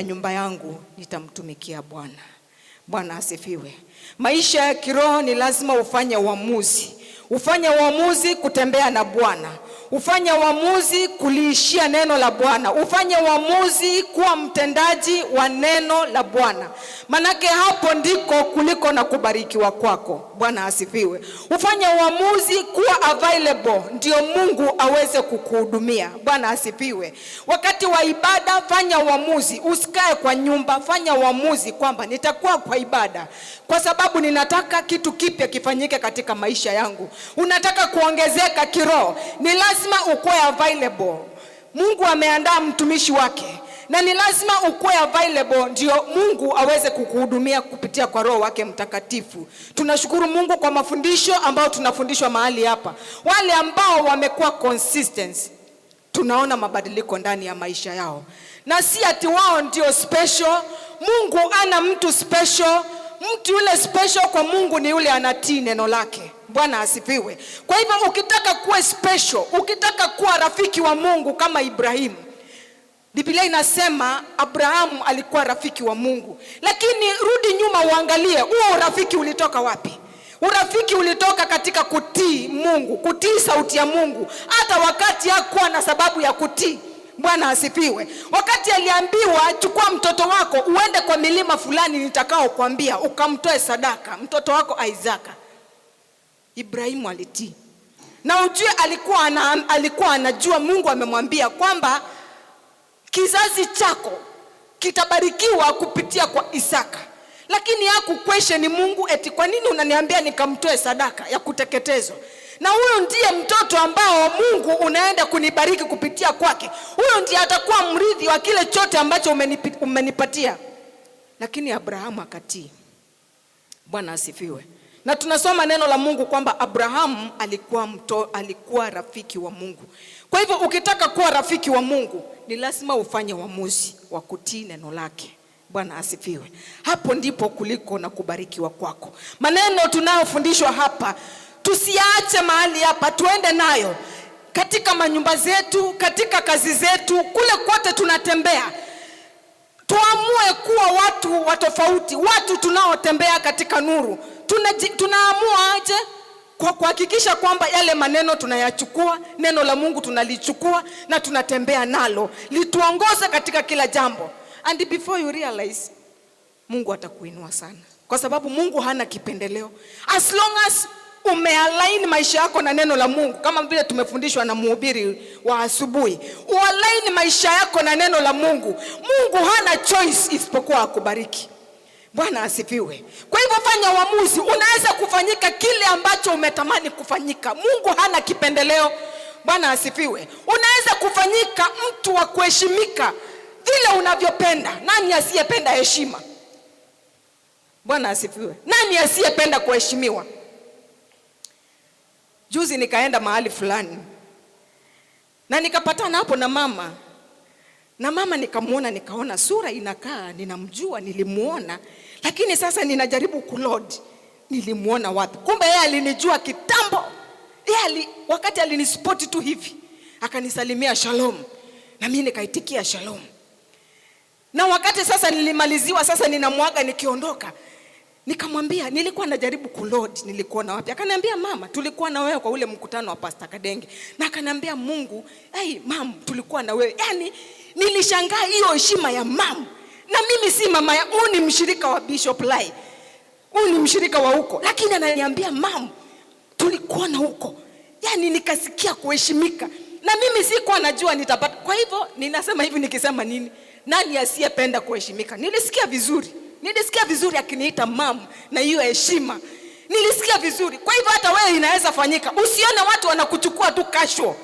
nyumba yangu nitamtumikia Bwana. Bwana asifiwe. Maisha ya kiroho ni lazima ufanye uamuzi. Ufanye uamuzi kutembea na Bwana. Ufanye uamuzi kuliishia neno la Bwana. Ufanye uamuzi kuwa mtendaji wa neno la Bwana. Manake hapo ndiko kuliko na kubarikiwa kwako. Bwana asifiwe. Ufanye uamuzi kuwa available ndio Mungu aweze kukuhudumia. Bwana asifiwe. Wakati wa ibada fanya uamuzi, usikae kwa nyumba, fanya uamuzi kwamba nitakuwa kwa ibada kwa sababu ninataka kitu kipya kifanyike katika maisha yangu. Unataka kuongezeka kiroho, ni lazima ukuwe available. Mungu ameandaa mtumishi wake na ni lazima ukuwe available ndio Mungu aweze kukuhudumia kupitia kwa Roho wake Mtakatifu. Tunashukuru Mungu kwa mafundisho ambao tunafundishwa mahali hapa. Wale ambao wamekuwa consistent, tunaona mabadiliko ndani ya maisha yao. Na si ati wao ndio special. Mungu ana mtu special. Mtu yule special kwa Mungu ni yule anatii neno lake. Bwana asifiwe. Kwa hivyo ukitaka kuwa special, ukitaka kuwa rafiki wa Mungu kama Ibrahimu, Biblia inasema Abrahamu alikuwa rafiki wa Mungu. Lakini rudi nyuma uangalie, huo urafiki ulitoka wapi? Urafiki ulitoka katika kutii Mungu, kutii sauti ya Mungu, hata wakati hakuwa na sababu ya kutii. Bwana asifiwe. Wakati aliambiwa chukua mtoto wako uende kwa milima fulani nitakao kuambia ukamtoe sadaka, mtoto wako Isaka, Ibrahimu alitii. Na ujue alikuwa anajua Mungu amemwambia kwamba kizazi chako kitabarikiwa kupitia kwa Isaka. Lakini hakuquestion Mungu eti kwa nini unaniambia nikamtoe sadaka ya kuteketezwa? Na huyo ndiye mtoto ambao Mungu unaenda kunibariki kupitia kwake. Huyo ndiye atakuwa mrithi wa kile chote ambacho umenipatia. Lakini Abrahamu akatii. Bwana asifiwe. Na tunasoma neno la Mungu kwamba Abrahamu alikuwa rafiki wa Mungu. Kwa hivyo ukitaka kuwa rafiki wa Mungu ni lazima ufanye uamuzi wa kutii neno lake. Bwana asifiwe. Hapo ndipo kuliko na kubarikiwa kwako. Maneno tunayofundishwa hapa tusiache mahali hapa, tuende nayo katika manyumba zetu, katika kazi zetu, kule kote tunatembea. Tuamue kuwa watu watofauti, watu tunaotembea katika nuru. Tunaamua aje kwa kuhakikisha kwamba yale maneno tunayachukua, neno la Mungu tunalichukua na tunatembea nalo, lituongoze katika kila jambo. And before you realize, Mungu atakuinua sana. Kwa sababu Mungu hana kipendeleo. As long as umealign maisha yako na neno la Mungu, kama vile tumefundishwa na mhubiri wa asubuhi, ualign maisha yako na neno la Mungu, Mungu hana choice isipokuwa akubariki. Bwana asifiwe. Kwa hivyo fanya uamuzi, unaweza kufanyika kile ambacho umetamani kufanyika. Mungu hana kipendeleo. Bwana asifiwe. Unaweza kufanyika mtu wa kuheshimika vile unavyopenda. Nani asiyependa heshima? Bwana asifiwe. Nani asiyependa kuheshimiwa? Juzi nikaenda mahali fulani na nikapatana hapo na mama. Na mama nikamuona, nikaona sura inakaa ninamjua, nilimuona, lakini sasa ninajaribu kuload nilimuona wapi. Kumbe yeye alinijua kitambo. Yeye wakati alinispoti tu hivi akanisalimia shalom, na mimi nikaitikia shalom. Na wakati sasa nilimaliziwa, sasa ninamwaga nikiondoka, nikamwambia nilikuwa najaribu kuload nilikuona wapi. Akaniambia mama, tulikuwa na wewe kwa ule mkutano wa Pastor Kadenge. Na akaniambia Mungu, mama tulikuwa na wewe. Yani nilishangaa hiyo heshima ya mama. Na mimi si mama, huyu ni mshirika wa Bishop Lai, huyu ni mshirika wa huko, lakini ananiambia mama tulikuwa na huko. Yani nikasikia kuheshimika, na mimi sikuwa najua nitapata. Kwa hivyo ninasema hivi, nikisema nini, nani asiyependa kuheshimika? Nilisikia vizuri akiniita mama na hiyo heshima. Nilisikia vizuri. Kwa hivyo hata wewe inaweza fanyika. Usione watu wanakuchukua tu casual.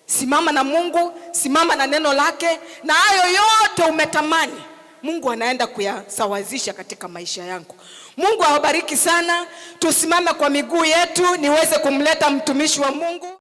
Simama na Mungu, simama na neno lake, na hayo yote umetamani Mungu anaenda kuyasawazisha katika maisha yangu. Mungu awabariki sana. Tusimame kwa miguu yetu niweze kumleta mtumishi wa Mungu.